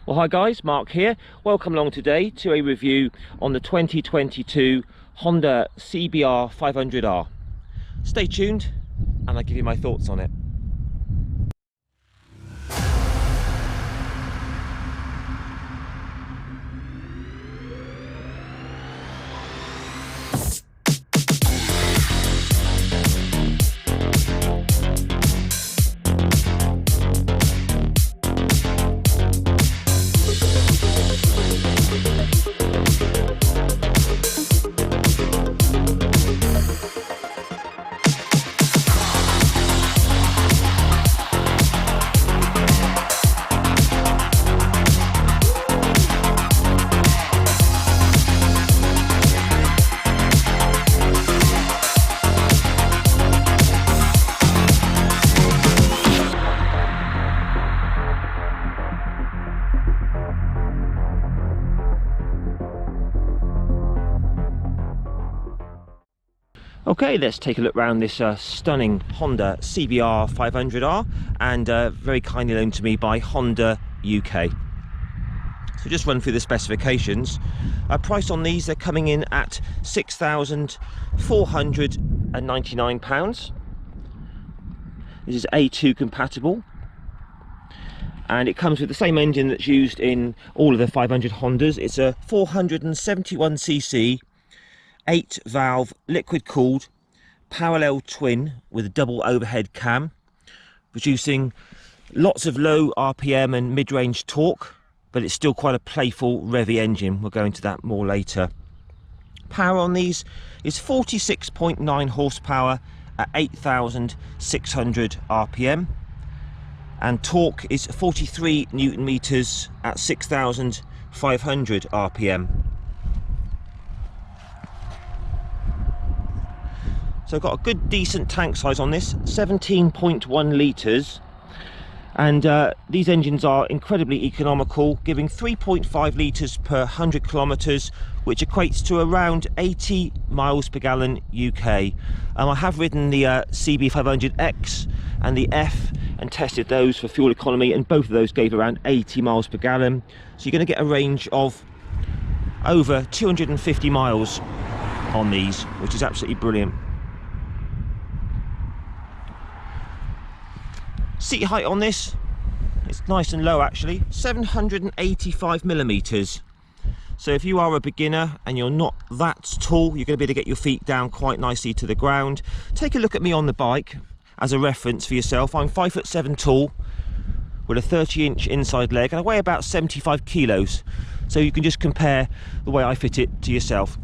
Well, hi guys, Mark here. Welcome along today to a review on the 2022 Honda CBR500R. Stay tuned and I'll give you my thoughts on it. Okay, let's take a look around this stunning Honda CBR500R, and very kindly loaned to me by Honda UK. So just run through the specifications. Price on these, they're coming in at £6,499. This is A2 compatible, and it comes with the same engine that's used in all of the 500 Hondas. It's a 471cc 8-valve liquid cooled parallel twin with a double overhead cam, producing lots of low RPM and mid-range torque, but it's still quite a playful revvy engine. We'll go into that more later. Power on these is 46.9 horsepower at 8,600 RPM, and torque is 43 Newton meters at 6,500 RPM. So I've got a good decent tank size on this, 17.1 litres, and these engines are incredibly economical, giving 3.5 litres per 100 kilometres, which equates to around 80 miles per gallon UK. I have ridden the CB500X and the F and tested those for fuel economy, and both of those gave around 80 miles per gallon. So you're going to get a range of over 250 miles on these, which is absolutely brilliant. Seat height on this, it's nice and low actually, 785 millimeters. So if you are a beginner and you're not that tall, you're going to be able to get your feet down quite nicely to the ground. Take a look at me on the bike as a reference for yourself. I'm 5'7" tall with a 30-inch inside leg, and I weigh about 75 kilos. So you can just compare the way I fit it to yourself.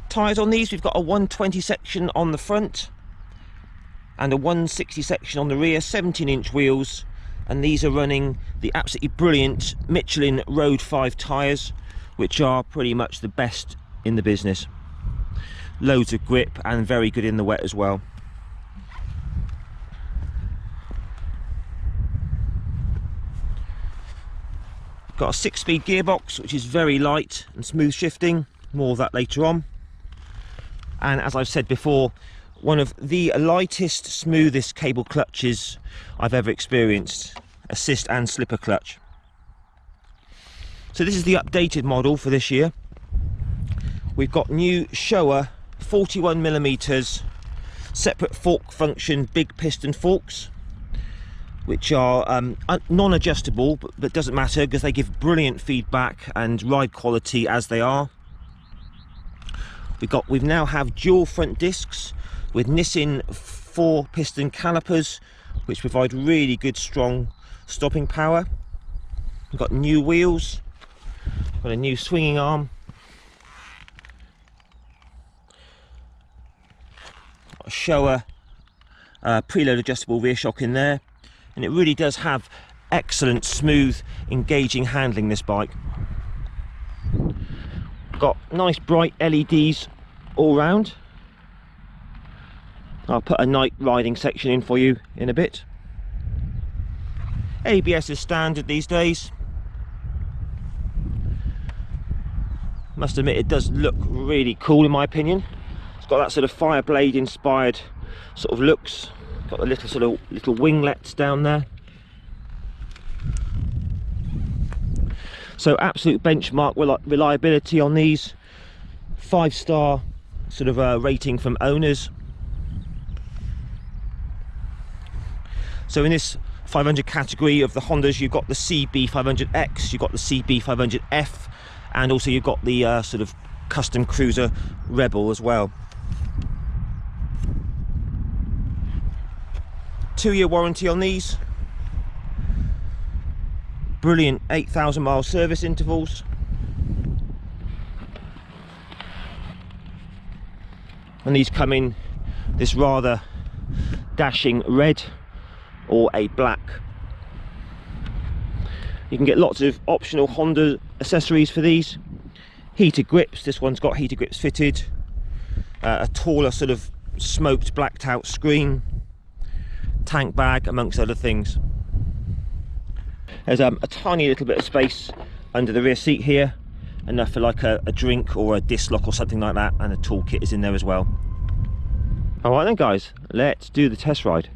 Tyres on these, we've got a 120 section on the front and a 160 section on the rear, 17-inch wheels, and these are running the absolutely brilliant Michelin Road 5 tyres, which are pretty much the best in the business. Loads of grip and very good in the wet as well. Got a 6-speed gearbox, which is very light and smooth shifting. More of that later on. And as I've said before, one of the lightest, smoothest cable clutches I've ever experienced. Assist and slipper clutch. So this is the updated model for this year. We've got new Showa 41mm separate fork function big piston forks, which are non-adjustable, but doesn't matter because they give brilliant feedback and ride quality as they are. We now have dual front discs with Nissin 4-piston calipers, which provide really good strong stopping power. We've got new wheels, got a new swinging arm, got a Showa preload adjustable rear shock in there, and it really does have excellent, smooth, engaging handling, this bike. Got nice bright LEDs all round. I'll put a night riding section in for you in a bit. ABS is standard these days. Must admit, it does look really cool in my opinion. It's got that sort of Fireblade inspired sort of looks. Got the little winglets down there. So absolute benchmark reliability on these. 5-star sort of rating from owners. So in this 500 category of the Hondas, you've got the CB500X, you've got the CB500F, and also you've got the sort of custom cruiser Rebel as well. 2-year warranty on these. Brilliant 8,000 mile service intervals. And these come in this rather dashing red or a black. You can get lots of optional Honda accessories for these. Heated grips, this one's got heated grips fitted. A taller sort of smoked blacked out screen. Tank bag, amongst other things. There's a tiny little bit of space under the rear seat here, enough for like a drink or a disc lock or something like that, and a toolkit is in there as well. Alright then guys, let's do the test ride.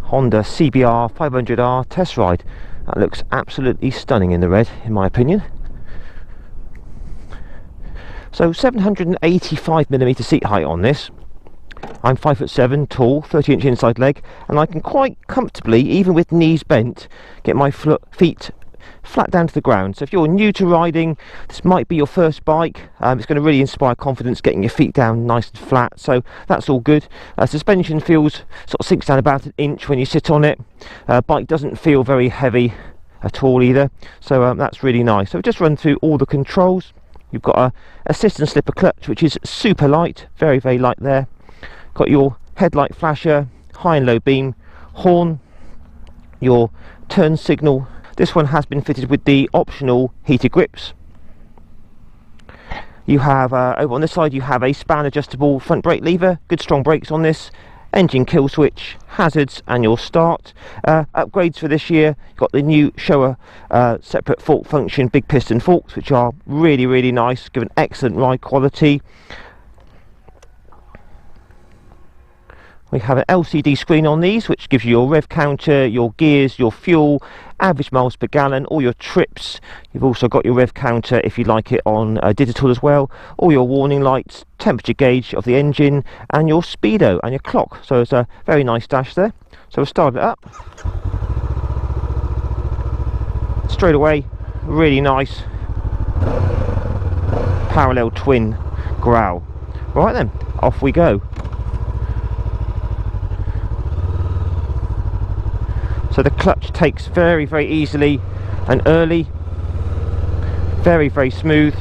Honda CBR500R test ride. That looks absolutely stunning in the red, in my opinion. So 785mm seat height on this. I'm 5'7", tall, 30-inch inside leg, and I can quite comfortably, even with knees bent, get my feet flat down to the ground. So if you're new to riding, this might be your first bike. It's going to really inspire confidence, getting your feet down nice and flat, so that's all good. Suspension feels, sort of sinks down about 1 inch when you sit on it. Bike doesn't feel very heavy at all either, so that's really nice. So just run through all the controls. You've got a assist and slipper clutch, which is super light, very light there. Got your headlight flasher, high and low beam, horn, your turn signal. This one has been fitted with the optional heated grips. You have, over on this side, you have a span adjustable front brake lever, good strong brakes on this, engine kill switch, hazards, and your start. Upgrades for this year, you've got the new Showa separate fork function big piston forks, which are really nice, give an excellent ride quality. We have an LCD screen on these, which gives you your rev counter, your gears, your fuel, average miles per gallon, all your trips. You've also got your rev counter if you like it on digital as well, all your warning lights, temperature gauge of the engine, and your speedo and your clock. So it's a very nice dash there. So we'll start it up. Straight away, really nice parallel twin growl. Right then, off we go. So the clutch takes very easily and early, very smooth.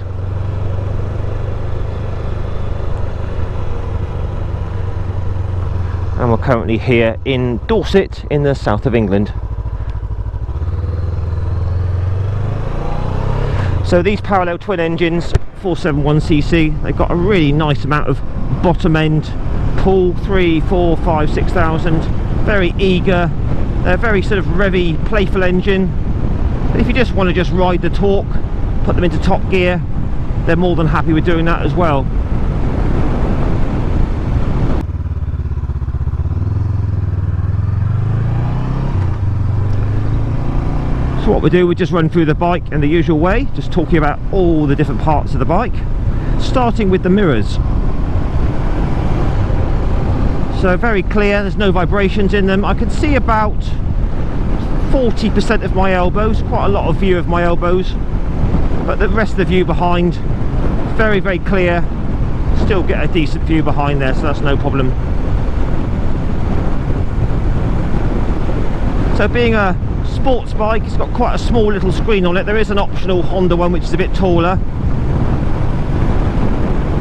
And we're currently here in Dorset in the south of England. So these parallel twin engines, 471cc, they've got a really nice amount of bottom end pull, 3, 4, 5, 6,000, very eager. They're a very sort of revvy, playful engine. But if you just want to ride the torque, put them into top gear, they're more than happy with doing that as well. So what we do, we just run through the bike in the usual way, just talking about all the different parts of the bike, starting with the mirrors. So very clear, there's no vibrations in them. I can see about 40% of my elbows, quite a lot of view of my elbows, but the rest of the view behind, very clear. Still get a decent view behind there, so that's no problem. So being a sports bike, it's got quite a small little screen on it. There is an optional Honda one which is a bit taller.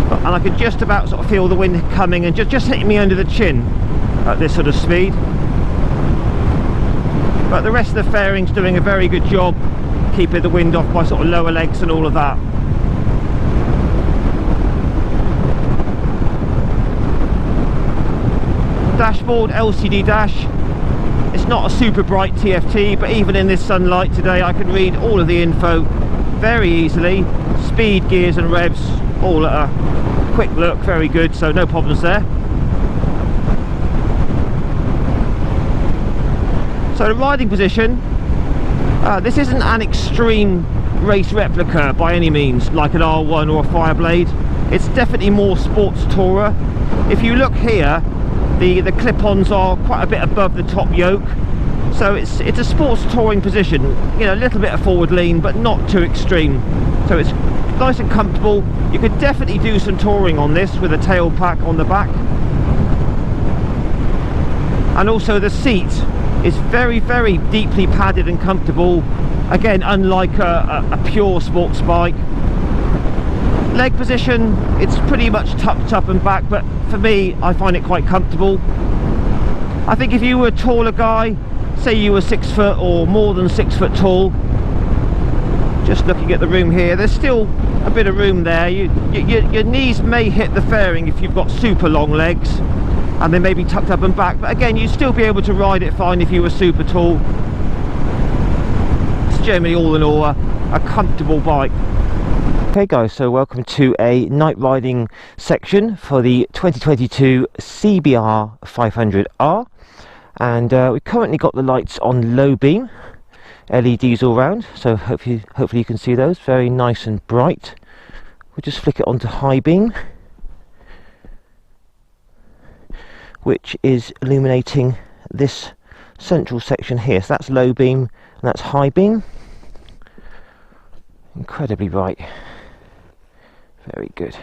And I can just about sort of feel the wind coming and just hitting me under the chin at this sort of speed. But the rest of the fairing's doing a very good job keeping the wind off by sort of lower legs and all of that. dashboard, LCD dash. It's not a super bright TFT, but even in this sunlight today I can read all of the info very easily. Speed, gears and revs, all at a quick look, very good, so no problems there. So the riding position, this isn't an extreme race replica by any means, like an R1 or a Fireblade. It's definitely more sports tourer. If you look here, the clip-ons are quite a bit above the top yoke, so it's a sports touring position. You know, a little bit of forward lean, but not too extreme. So it's nice and comfortable. You could definitely do some touring on this with a tail pack on the back. And also the seat is very, very deeply padded and comfortable. Again, unlike a pure sports bike. Leg position, it's pretty much tucked up and back, but for me, I find it quite comfortable. I think if you were a taller guy, say you were 6 foot or more than 6 foot tall, just looking at the room here, there's still a bit of room there. Your knees may hit the fairing if you've got super long legs, and they may be tucked up and back, but again, you'd still be able to ride it fine if you were super tall. It's generally, all in all, a comfortable bike. Okay guys, so welcome to a night riding section for the 2022 CBR500R, and we've currently got the lights on low beam, LEDs all round, so hopefully you can see those, very nice and bright. We'll just flick it onto high beam, which is illuminating this central section here. So that's low beam and that's high beam. Incredibly bright. Very good.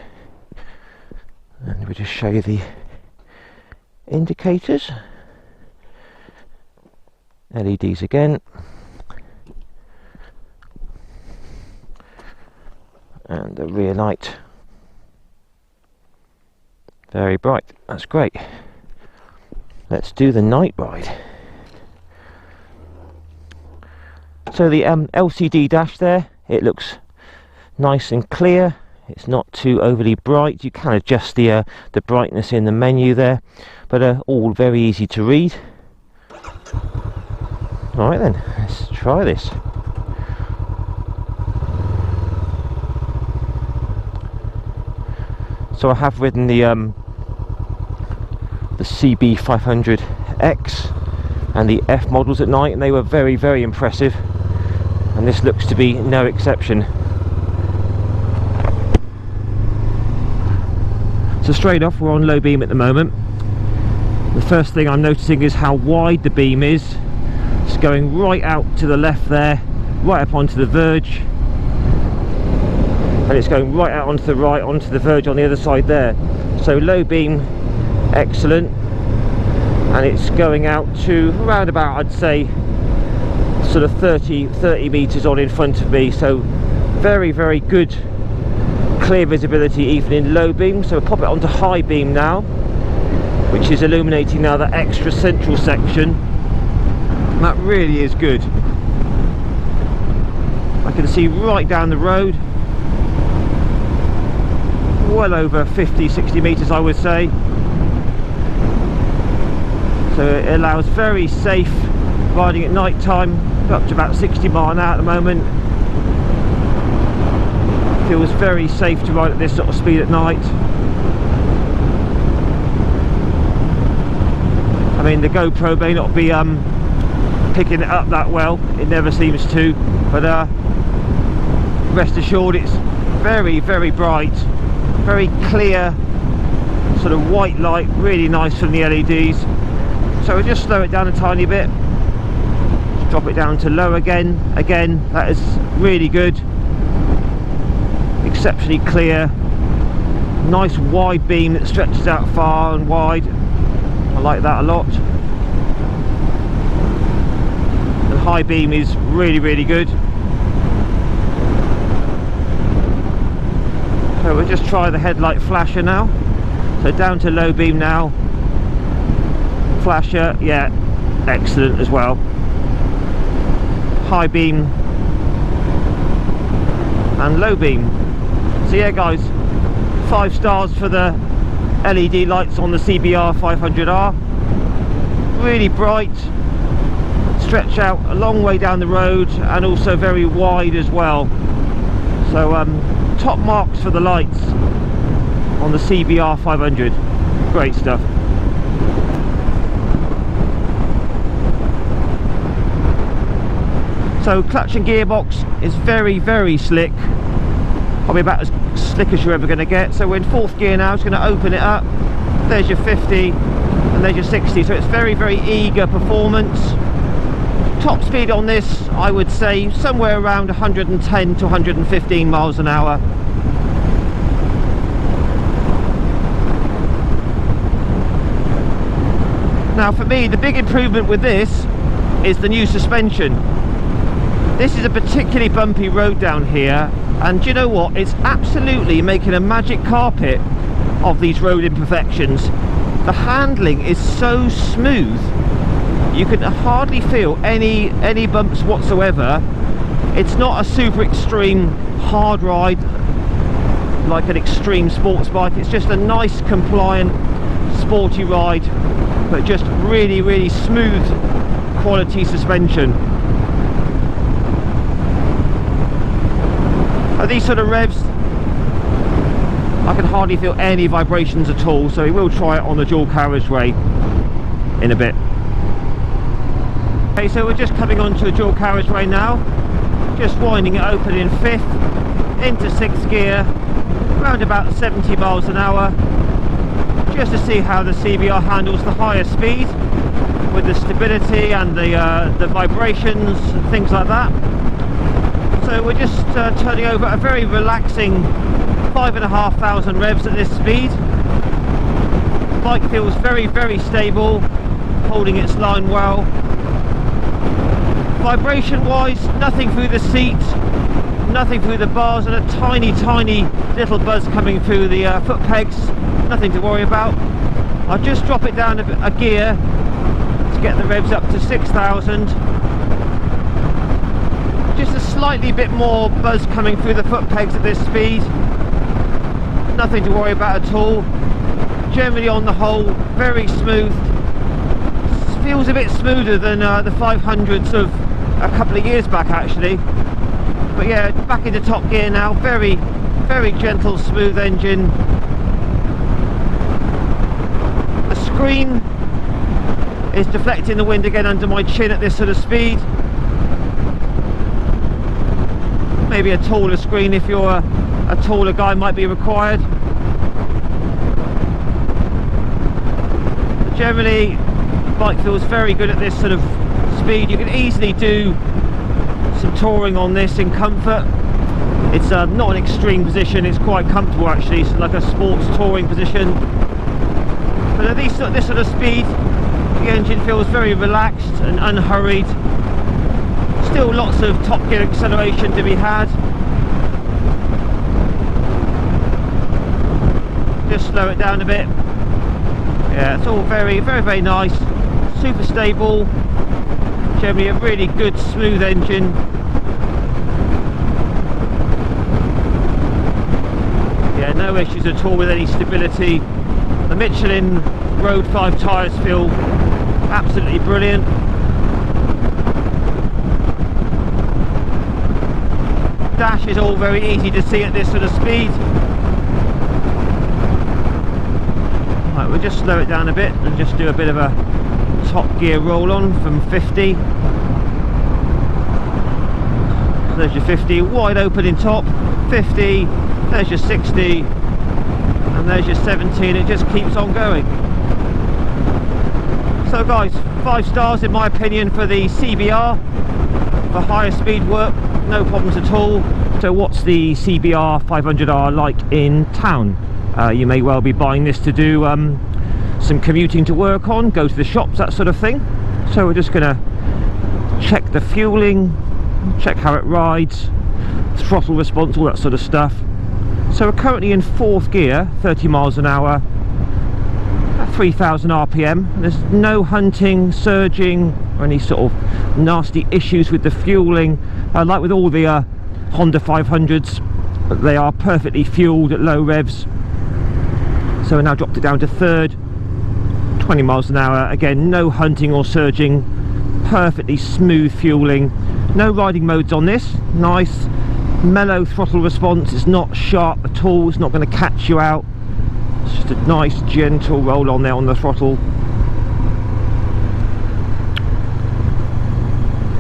And we'll just show you the indicators. LEDs again. And the rear light. Very bright. That's great. Let's do the night ride. So the LCD dash there, it looks nice and clear. It's not too overly bright. You can adjust the brightness in the menu there, but all very easy to read. Alright then, let's try this. So I have ridden the CB500X and the F models at night, and they were very, very impressive, and this looks to be no exception. So straight off, we're on low beam at the moment. The first thing I'm noticing is how wide the beam is. It's going right out to the left there, right up onto the verge, and it's going right out onto the right, onto the verge on the other side there. So low beam, excellent, and it's going out to around about, I'd say, sort of 30 meters on in front of me. So very, very good clear visibility even in low beam. So we'll pop it onto high beam now, which is illuminating now the extra central section, and that really is good. I can see right down the road, well over 50-60 meters I would say. So it allows very safe riding at night time, up to about 60 miles an hour at the moment. Feels very safe to ride at this sort of speed at night. I mean, the GoPro may not be picking it up that well, it never seems to, but rest assured it's very, very bright, very clear, sort of white light, really nice from the LEDs. So we'll just slow it down a tiny bit, just drop it down to low again. Again, that is really good, exceptionally clear, nice wide beam that stretches out far and wide. I like that a lot. And high beam is really, really good. So we'll just try the headlight flasher now. So down to low beam now. Flasher, yeah, excellent as well. High beam and low beam. So yeah guys, 5 stars for the LED lights on the CBR500R. really bright, stretch out a long way down the road, and also very wide as well. So top marks for the lights on the CBR500. Great stuff. So clutch and gearbox is very, very slick. Probably about as slick as you're ever going to get. So we're in 4th gear now. It's going to open it up. There's your 50 and there's your 60. So it's very, very eager performance. Top speed on this, I would say somewhere around 110 to 115 miles an hour. Now for me, the big improvement with this is the new suspension. This is a particularly bumpy road down here, and do you know what? It's absolutely making a magic carpet of these road imperfections. The handling is so smooth, you can hardly feel any bumps whatsoever. It's not a super extreme hard ride like an extreme sports bike. It's just a nice, compliant, sporty ride, but just really, really smooth quality suspension. At these sort of revs, I can hardly feel any vibrations at all, so we will try it on the dual carriageway in a bit. Okay, so we're just coming onto a dual carriageway now, just winding it open in 5th, into 6th gear, around about 70 miles an hour, just to see how the CBR handles the higher speed, with the stability and the vibrations and things like that. So we're just turning over a very relaxing 5,500 revs at this speed. The bike feels very, very stable, holding its line well. Vibration wise, nothing through the seat, nothing through the bars, and a tiny, tiny little buzz coming through the foot pegs. Nothing to worry about. I'll just drop it down a gear to get the revs up to 6,000. Just a slightly bit more buzz coming through the foot pegs at this speed. Nothing to worry about at all. Generally on the whole, very smooth. Feels a bit smoother than the 500s of a couple of years back actually. But yeah, back into top gear now. Very, very gentle, smooth engine. The screen is deflecting the wind again under my chin at this sort of speed. Maybe a taller screen if you're a taller guy might be required. But generally, the bike feels very good at this sort of speed. You can easily do some touring on this in comfort. It's not an extreme position, it's quite comfortable actually. It's like a sports touring position. But at this sort of speed, the engine feels very relaxed and unhurried. Still lots of top gear acceleration to be had. Just slow it down a bit. Yeah, it's all very, very, very nice. Super stable. Generally a really good, smooth engine. Yeah, no issues at all with any stability. The Michelin Road 5 tyres feel absolutely brilliant. Dash is all very easy to see at this sort of speed. Right, we'll just slow it down a bit and just do a bit of a top gear roll on from 50. So there's your 50, wide open in top, 50, there's your 60, and there's your 70, and it just keeps on going. So guys, 5 stars in my opinion for the CBR. For higher speed work, no problems at all. So what's the CBR500R like in town? You may well be buying this to do some commuting to work on, go to the shops, that sort of thing. So we're just going to check the fueling, check how it rides, throttle response, all that sort of stuff. So we're currently in 4th gear, 30 miles an hour, at 3,000 RPM. There's no hunting, surging, or any sort of nasty issues with the fueling. Like with all the Honda 500s, they are perfectly fueled at low revs. So we now dropped it down to 3rd, 20 miles an hour. Again, no hunting or surging, perfectly smooth fueling, no riding modes on this. Nice mellow throttle response. It's not sharp at all, it's not going to catch you out. It's just a nice gentle roll on there on the throttle.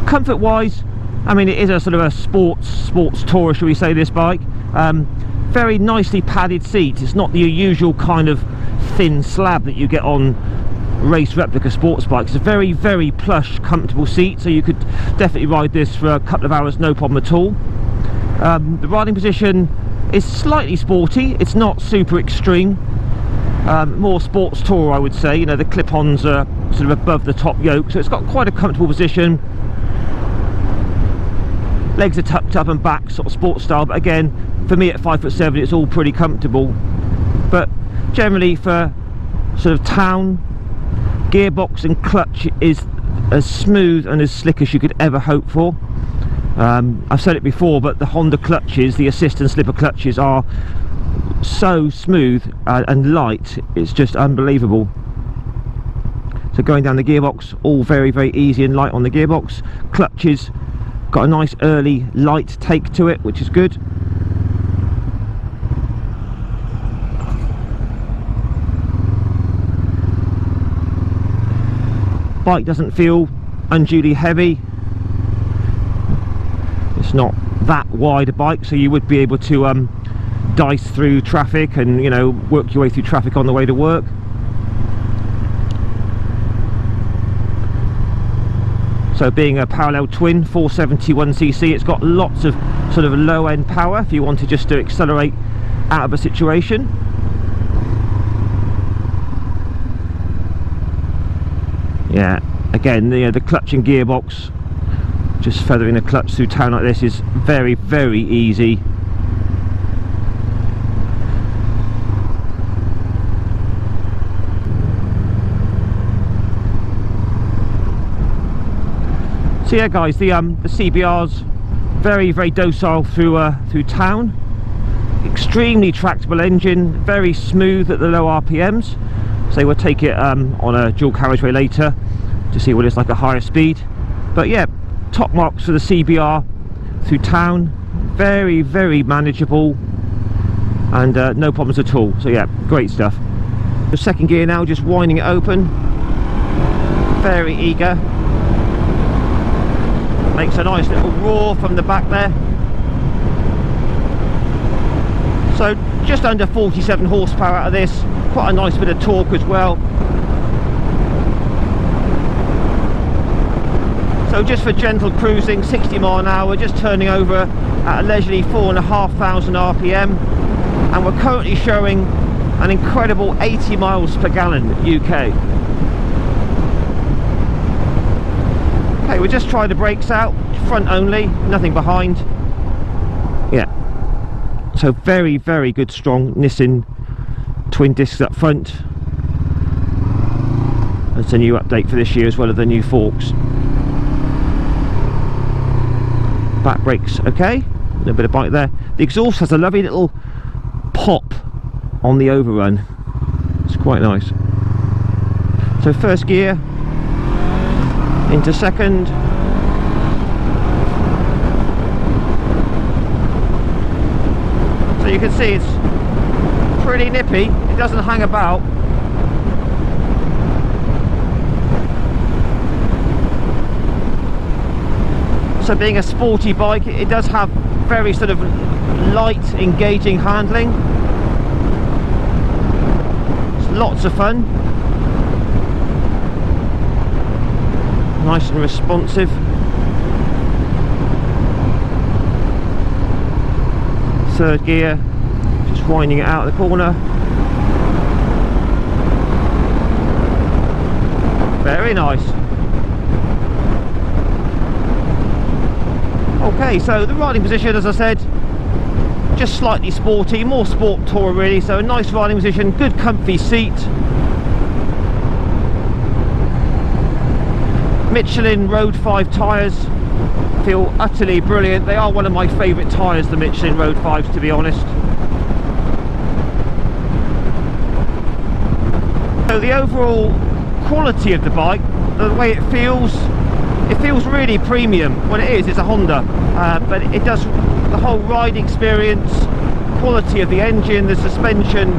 Comfort wise, I mean, it is a sort of a sports tourer, shall we say, this bike. Very nicely padded seats. It's not the usual kind of thin slab that you get on race replica sports bikes. It's a very, very plush, comfortable seat, so you could definitely ride this for a couple of hours, no problem at all. The riding position is slightly sporty. It's not super extreme. More sports tour, I would say. You know, the clip-ons are sort of above the top yoke, so it's got quite a comfortable position. Legs are tucked up and back, sort of sports style, but again, for me at 5'7", it's all pretty comfortable. But generally for sort of town, gearbox and clutch is as smooth and as slick as you could ever hope for. I've said it before, but the Honda clutches, the assist and slipper clutches, are so smooth and light, it's just unbelievable. So going down the gearbox, all very, very easy and light on the gearbox. Clutches got a nice early light take to it, which is good. Bike doesn't feel unduly heavy. It's not that wide a bike, so you would be able to dice through traffic and, you know, work your way through traffic on the way to work. So being a parallel twin, 471cc, it's got lots of sort of low end power if you wanted just to accelerate out of a situation. Yeah, again, the clutch and gearbox, just feathering the clutch through town like this is very, very easy. So yeah guys, the CBR's very, very docile through town. Extremely tractable engine, very smooth at the low RPMs. So we'll take it on a dual carriageway later to see what it's like at higher speed. But yeah, top marks for the CBR through town. Very, very manageable and no problems at all. So yeah, great stuff. The second gear now, just winding it open. Very eager. Makes a nice little roar from the back there. So just under 47 horsepower out of this. Quite a nice bit of torque as well. So just for gentle cruising, 60 mile an hour, just turning over at a leisurely 4,500 RPM, and we're currently showing an incredible 80 miles per gallon UK. Okay, we'll just try the brakes out, front only, nothing behind. Yeah, so very, very good, strong Nissan twin discs up front. That's a new update for this year as well as the new forks. Back brakes okay, a little bit of bite there. The exhaust has a lovely little pop on the overrun. It's quite nice. So first gear into second. So you can see it's pretty nippy, it doesn't hang about. So being a sporty bike, it does have very sort of light, engaging handling. It's lots of fun. Nice and responsive. Third gear, just winding it out of the corner. Very nice. Okay, so the riding position, as I said, just slightly sporty, more sport tour really, so a nice riding position, good comfy seat. Michelin Road 5 tyres feel utterly brilliant. They are one of my favourite tyres, the Michelin Road 5s, to be honest. So the overall quality of the bike, the way it feels really premium. Well, it is, it's a Honda, but it does, the whole ride experience, quality of the engine, the suspension,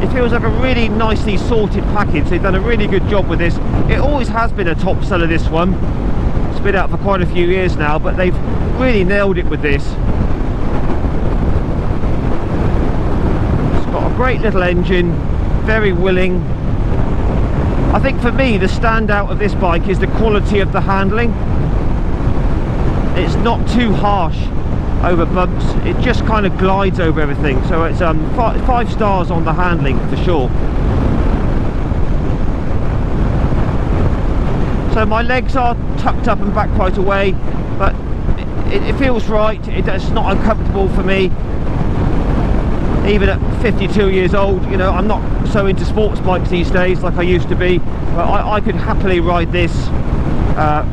it feels like a really nicely sorted package. They've done a really good job with this. It always has been a top seller, this one. It's been out for quite a few years now, but they've really nailed it with this. It's got a great little engine, very willing. I think for me the standout of this bike is the quality of the handling. It's not too harsh over bumps, it just kind of glides over everything, so it's 5 stars on the handling for sure. So my legs are tucked up and back quite a way, but it feels right. It's not uncomfortable for me. Even at 52 years old, you know, I'm not so into sports bikes these days like I used to be, but I could happily ride this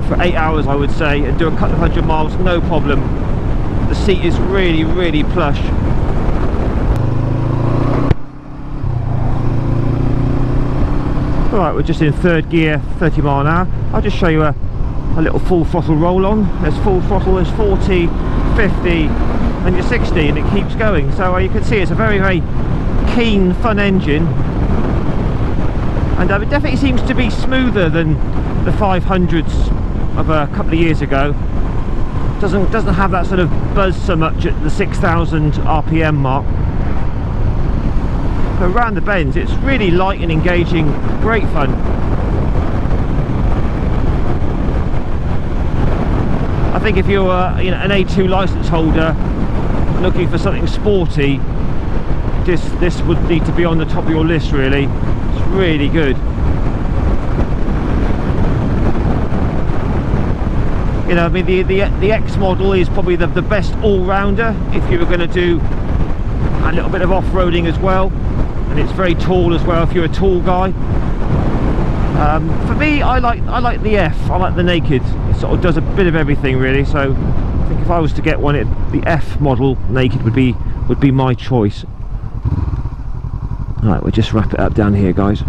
for 8 hours, I would say, and do a couple of 100 miles, no problem. The seat is really, really plush. Alright, we're just in third gear, 30 mile an hour. I'll just show you a little full throttle roll on. There's full throttle, there's 40, 50, and you're 60, and it keeps going. So you can see it's a very, very keen, fun engine, and it definitely seems to be smoother than the 500s of a couple of years ago. Doesn't have that sort of buzz so much at the 6,000 RPM mark. But around the bends, it's really light and engaging, great fun. I think if you're an A2 license holder looking for something sporty, this would need to be on the top of your list, really. It's really good. You know, I mean, the X model is probably the best all-rounder if you were going to do a little bit of off-roading as well, and it's very tall as well if you're a tall guy. For me, I like the F. I like the naked. It sort of does a bit of everything, really. So I think if I was to get one, the F model naked would be my choice. All right, we'll just wrap it up down here, guys.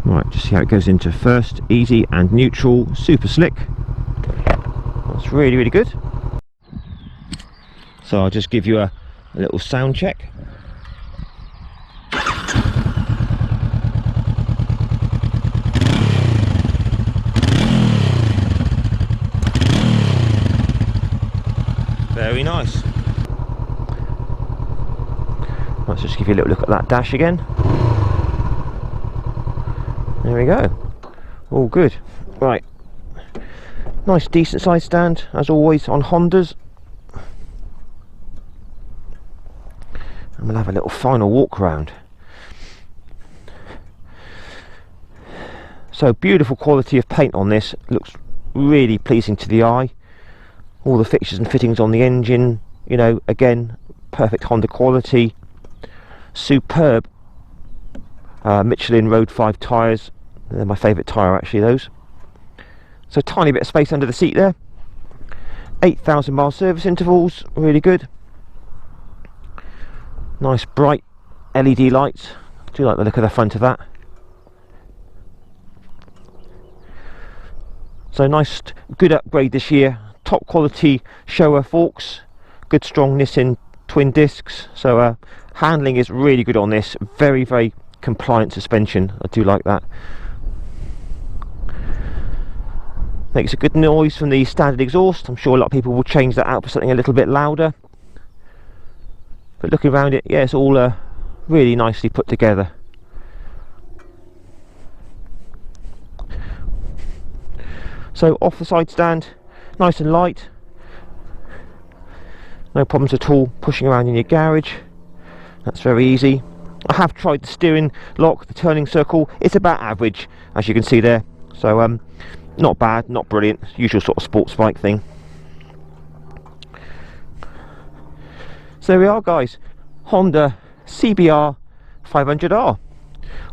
Right, just see how it goes into first, easy and neutral, super slick. That's really, really good. So I'll just give you a little sound check. Very nice. Let's just give you a little look at that dash again. There we go, all good. Right, nice decent size stand as always on Hondas, and we'll have a little final walk around. So beautiful quality of paint on this, looks really pleasing to the eye. All the fixtures and fittings on the engine, you know, again, perfect Honda quality. Superb Michelin Road 5 tyres. They're my favourite tyre, actually, those. So tiny bit of space under the seat there. 8,000 mile service intervals, really good. Nice bright LED lights. I do like the look of the front of that. So nice, good upgrade this year. Top quality Showa forks. Good strong Nissin twin discs. So handling is really good on this. Very, very compliant suspension. I do like that. Makes a good noise from the standard exhaust. I'm sure a lot of people will change that out for something a little bit louder. But looking around it, yeah, it's all really nicely put together. So off the side stand, nice and light. No problems at all pushing around in your garage. That's very easy. I have tried the steering lock, the turning circle. It's about average, as you can see there. So not bad, not brilliant. Usual sort of sports bike thing. So there we are, guys. Honda CBR500R.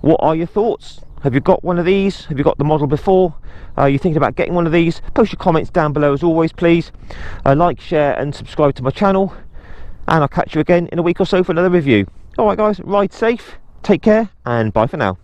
What are your thoughts? Have you got one of these? Have you got the model before? You're thinking about getting one of these? Post your comments down below as always, please. Like, share and subscribe to my channel, and I'll catch you again in a week or so for another review. Alright guys, ride safe, take care, and bye for now.